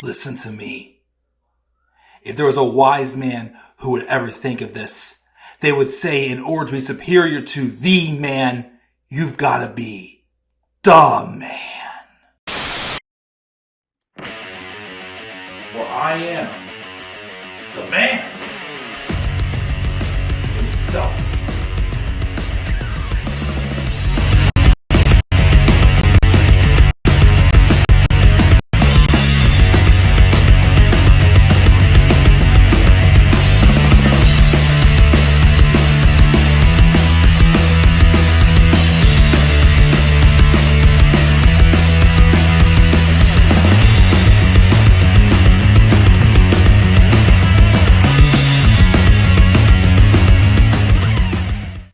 Listen to me. If there was a wise man who would ever think of this, they would say in order to be superior to the man, you've got to be the man. For I am the man himself.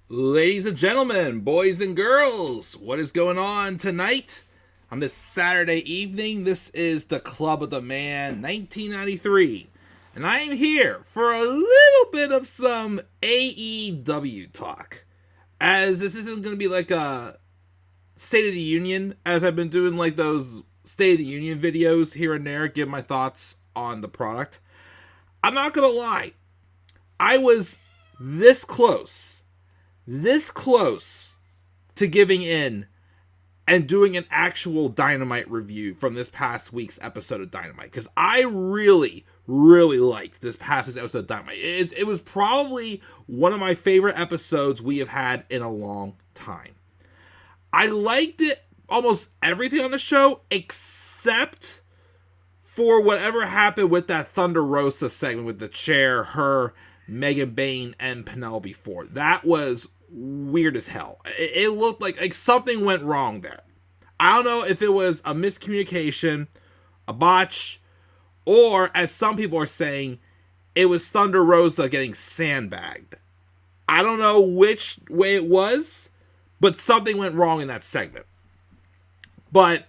Ladies and gentlemen, boys and girls, what is going on tonight? On this Saturday evening, this is the Club of the Man 1993, and I am here for a little bit of some AEW talk, as this isn't going to be like a State of the Union, as I've been doing like those State of the Union videos here and there, give my thoughts on the product. I'm not going to lie, I was this close to giving in and doing an actual Dynamite review from this past week's episode of Dynamite, because I really liked this past week's episode of Dynamite. It was probably one of my favorite episodes we have had in a long time. I liked it, almost everything on the show, except for whatever happened with that Thunder Rosa segment with the chair, her, Megan Bayne, and Penelope Ford. That was weird as hell. It looked like something went wrong there. I don't know if it was a miscommunication, a botch, or as some people are saying, it was Thunder Rosa getting sandbagged. I don't know which way it was, but something went wrong in that segment. But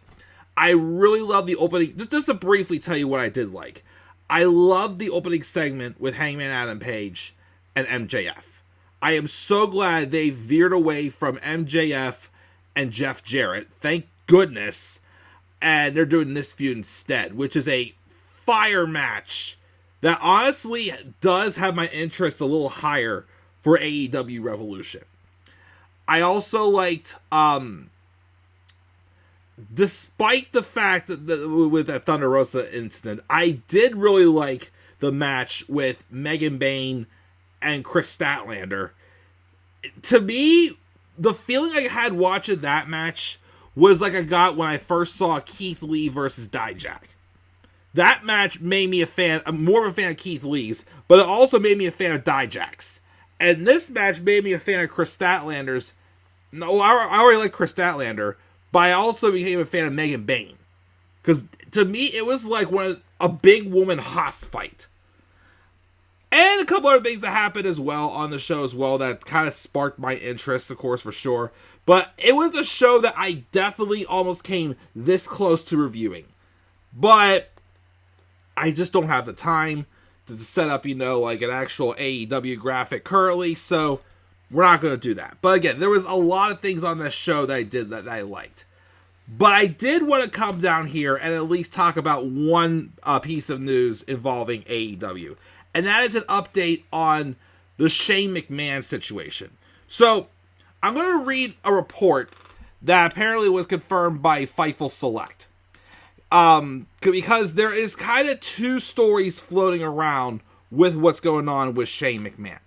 I really love the opening. Just to briefly tell you what I did like. I love the opening segment with Hangman Adam Page and MJF. I am so glad they veered away from MJF and Jeff Jarrett. Thank goodness. And they're doing this feud instead, which is a fire match that honestly does have my interest a little higher for AEW Revolution. I also liked, despite the fact that with that Thunder Rosa incident, I did really like the match with Megan Bayne and Kris Statlander. To me, the feeling I had watching that match was like I got when I first saw Keith Lee versus Dijak. That match made me more of a fan of Keith Lee's, but it also made me a fan of Dijak's. And this match made me a fan of Kris Statlander's. No, I already like Kris Statlander, but I also became a fan of Megan Bayne. Because to me, it was like a big woman Haas fight. And a couple other things that happened as well on the show as well that kind of sparked my interest, of course, for sure. But it was a show that I definitely almost came this close to reviewing. But I just don't have the time to set up, like an actual AEW graphic currently. So we're not going to do that. But again, there was a lot of things on this show that I did that I liked. But I did want to come down here and at least talk about one piece of news involving AEW. And that is an update on the Shane McMahon situation. So, I'm going to read a report that apparently was confirmed by Fightful Select. Because there is kind of two stories floating around with what's going on with Shane McMahon.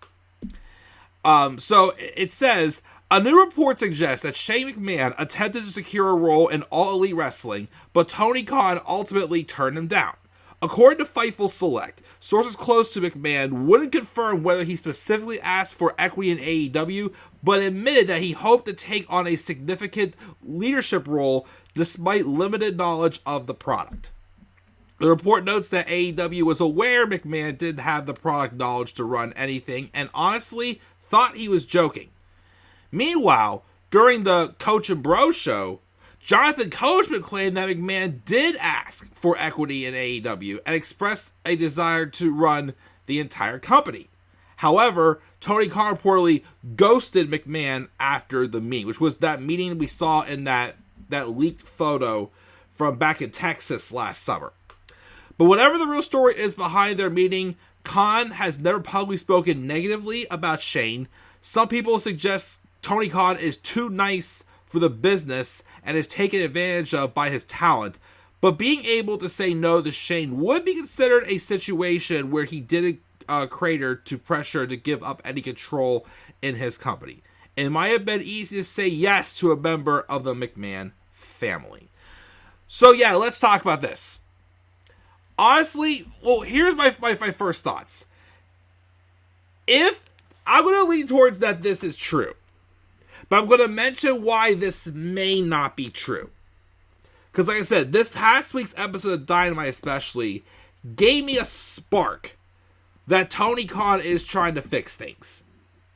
So, it says, a new report suggests that Shane McMahon attempted to secure a role in All Elite Wrestling, but Tony Khan ultimately turned him down. According to Fightful Select, sources close to McMahon wouldn't confirm whether he specifically asked for equity in AEW, but admitted that he hoped to take on a significant leadership role despite limited knowledge of the product. The report notes that AEW was aware McMahon didn't have the product knowledge to run anything, and honestly thought he was joking. Meanwhile, during the Coach and Bro show, Jonathan Coachman claimed that McMahon did ask for equity in AEW and expressed a desire to run the entire company. However, Tony Khan reportedly ghosted McMahon after the meeting, which was that meeting we saw in that leaked photo from back in Texas last summer. But whatever the real story is behind their meeting, Khan has never publicly spoken negatively about Shane. Some people suggest Tony Khan is too nice for the business and is taken advantage of by his talent. But being able to say no to Shane would be considered a situation where he didn't crater to pressure to give up any control in his company. It might have been easy to say yes to a member of the McMahon family. So yeah, let's talk about this. Honestly, well, here's my first thoughts. If I'm going to lean towards that this is true, but I'm going to mention why this may not be true. Because like I said, this past week's episode of Dynamite especially gave me a spark that Tony Khan is trying to fix things.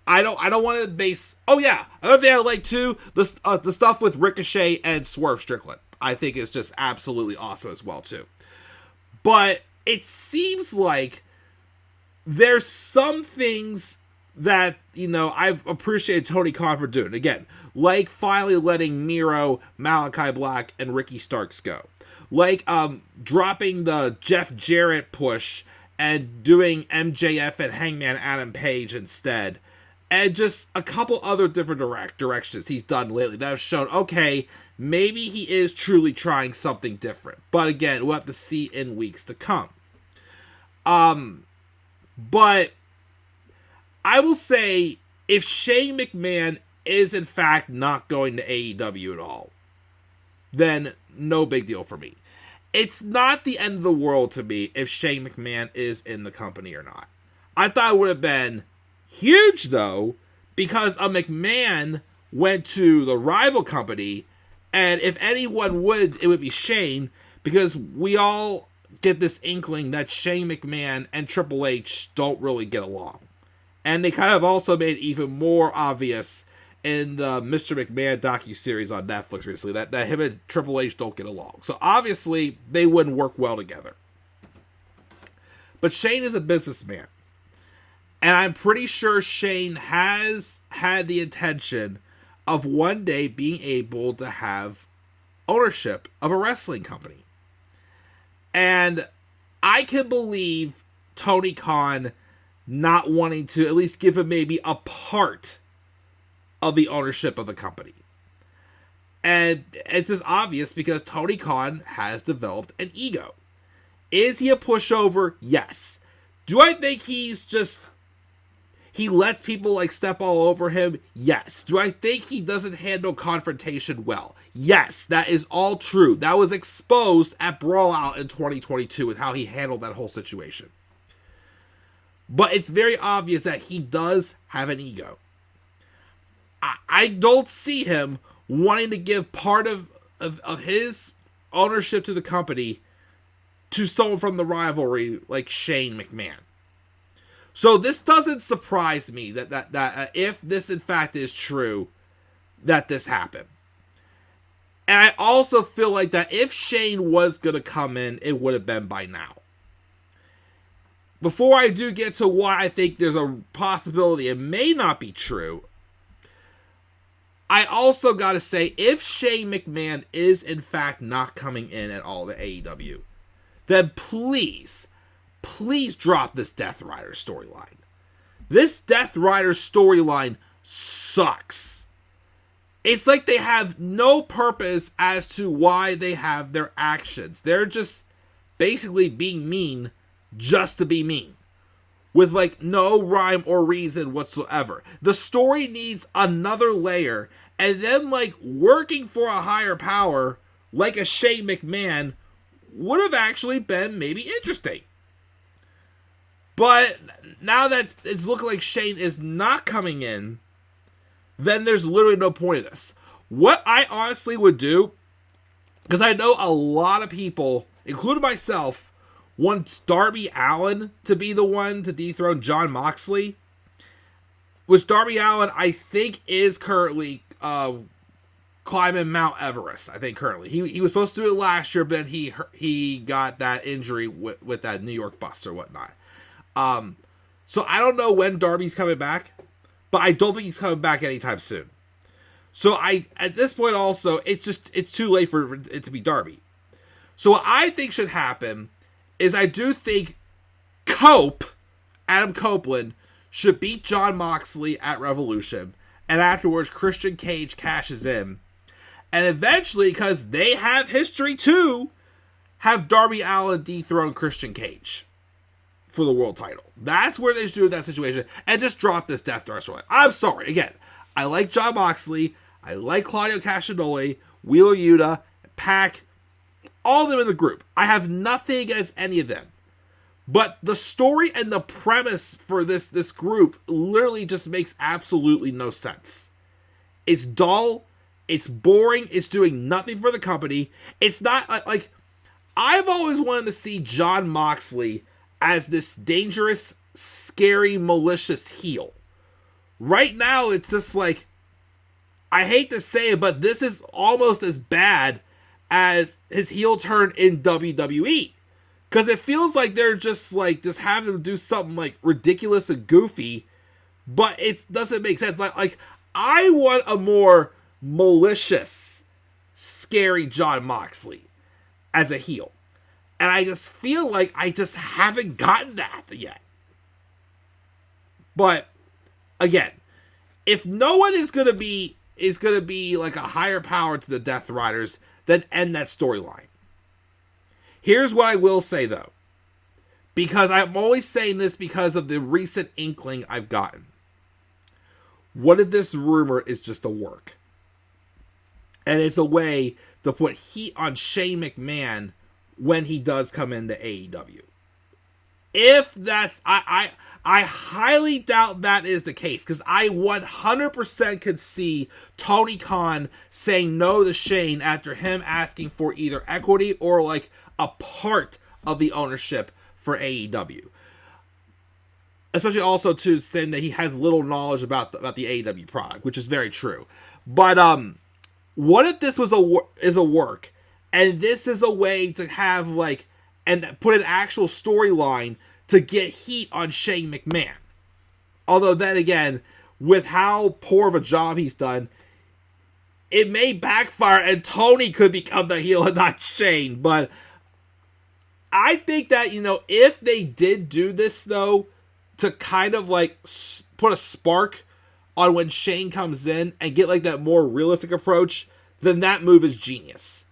I don't want to base... Oh yeah, another thing I like too, the stuff with Ricochet and Swerve Strickland. I think is just absolutely awesome as well too. But it seems like there's some things that, you know, I've appreciated Tony Khan for doing. Again, like finally letting Miro, Malachi Black, and Ricky Starks go. Like dropping the Jeff Jarrett push and doing MJF and Hangman Adam Page instead. And just a couple other different directions he's done lately that have shown, okay, maybe he is truly trying something different. But again, we'll have to see in weeks to come. But I will say, if Shane McMahon is in fact not going to AEW at all, then no big deal for me. It's not the end of the world to me if Shane McMahon is in the company or not. I thought it would have been huge, though, because a McMahon went to the rival company, and if anyone would, it would be Shane, because we all get this inkling that Shane McMahon and Triple H don't really get along. And they kind of also made it even more obvious in the Mr. McMahon docuseries on Netflix recently that him and Triple H don't get along. So obviously, they wouldn't work well together. But Shane is a businessman. And I'm pretty sure Shane has had the intention of one day being able to have ownership of a wrestling company. And I can believe Tony Khan not wanting to at least give him maybe a part of the ownership of the company. And it's just obvious because Tony Khan has developed an ego. Is he a pushover? Yes. Do I think he lets people like step all over him? Yes. Do I think he doesn't handle confrontation well? Yes, that is all true. That was exposed at Brawl Out in 2022 with how he handled that whole situation. But it's very obvious that he does have an ego. I don't see him wanting to give part of his ownership to the company to someone from the rivalry like Shane McMahon. So this doesn't surprise me that if this in fact is true, that this happened. And I also feel like that if Shane was going to come in, it would have been by now. Before I do get to why I think there's a possibility it may not be true, I also got to say, if Shane McMahon is in fact not coming in at all to AEW, then please drop this Death Rider storyline. This Death Rider storyline sucks. It's like they have no purpose as to why they have their actions. They're just basically being mean just to be mean. With like no rhyme or reason whatsoever. The story needs another layer, and then like working for a higher power like a Shane McMahon would have actually been maybe interesting. But now that it's looking like Shane is not coming in, then there's literally no point of this. What I honestly would do, because I know a lot of people, including myself, wants Darby Allin to be the one to dethrone Jon Moxley, which Darby Allin, I think, is currently climbing Mount Everest. I think currently. He was supposed to do it last year, but then he got that injury with that New York bus or whatnot. So I don't know when Darby's coming back, but I don't think he's coming back anytime soon. So at this point also, it's too late for it to be Darby. So what I think should happen is I do think Adam Copeland, should beat Jon Moxley at Revolution, and afterwards Christian Cage cashes in. And eventually, because they have history too, have Darby Allin dethrone Christian Cage for the world title. That's where they should do that situation, and just drop this Death Threat story. I'm sorry, again, I like Jon Moxley, I like Claudio Castagnoli, Wheeler Yuta, Pac, all of them in the group. I have nothing against any of them. But the story and the premise for this group literally just makes absolutely no sense. It's dull, it's boring, it's doing nothing for the company. It's not like I've always wanted to see Jon Moxley as this dangerous, scary, malicious heel. Right now, it's just like, I hate to say it, but this is almost as bad as his heel turn in WWE. Because it feels like they're just having him do something like ridiculous and goofy, but it doesn't make sense. Like I want a more malicious, scary Jon Moxley as a heel. And I just feel like I just haven't gotten that yet. But again, if no one is gonna be like a higher power to the Death Riders, then end that storyline. Here's what I will say though, because I'm always saying this because of the recent inkling I've gotten. What if this rumor is just a work? And it's a way to put heat on Shane McMahon when he does come into AEW. If that's, I highly doubt that is the case, because I 100% could see Tony Khan saying no to Shane after him asking for either equity or like a part of the ownership for AEW. Especially also too saying that he has little knowledge about the AEW product, which is very true. But what if this was a work, and this is a way to have like and put an actual storyline to get heat on Shane McMahon? Although then again, with how poor of a job he's done, it may backfire and Tony could become the heel and not Shane. But I think that, if they did do this though, to kind of like put a spark on when Shane comes in and get like that more realistic approach, then that move is genius.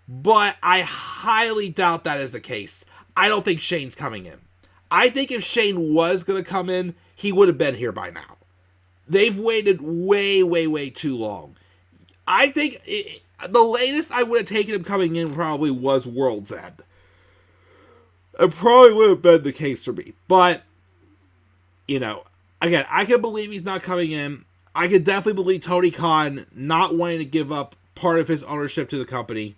But I highly doubt that is the case. I don't think Shane's coming in. I think if Shane was going to come in, he would have been here by now. They've waited way, way, way too long. I think the latest I would have taken him coming in probably was World's End. It probably would have been the case for me. But, again, I can believe he's not coming in. I can definitely believe Tony Khan not wanting to give up part of his ownership to the company.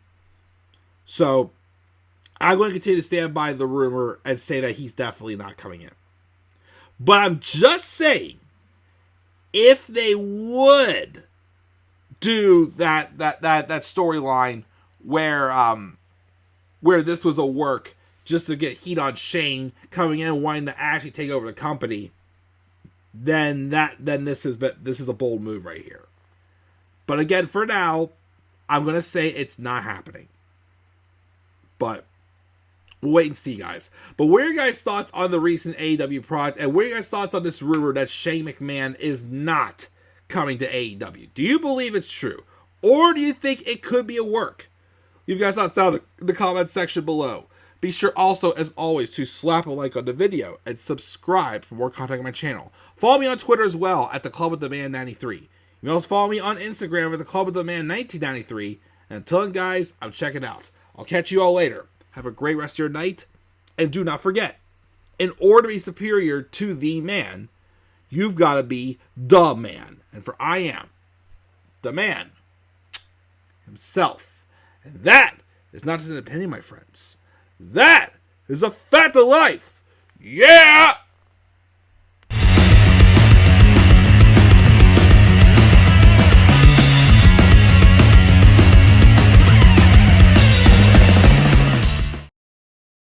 So, I'm going to continue to stand by the rumor and say that he's definitely not coming in. But I'm just saying, if they would do that storyline where this was a work just to get heat on Shane coming in and wanting to actually take over the company, then this is a bold move right here. But again, for now, I'm going to say it's not happening. But we'll wait and see, guys. But what are your guys' thoughts on the recent AEW product? And what are your guys' thoughts on this rumor that Shane McMahon is not coming to AEW? Do you believe it's true? Or do you think it could be a work? Leave your guys' thoughts down in the comment section below. Be sure also, as always, to slap a like on the video and subscribe for more content on my channel. Follow me on Twitter as well at the Club with the Man 93. You can also follow me on Instagram at the Club with the Man 1993. And until then, guys, I'm checking out. I'll catch you all later. Have a great rest of your night. And do not forget, in order to be superior to the man, you've got to be the man. And for I am the man himself. And that is not just an opinion, my friends. That is a fact of life. Yeah!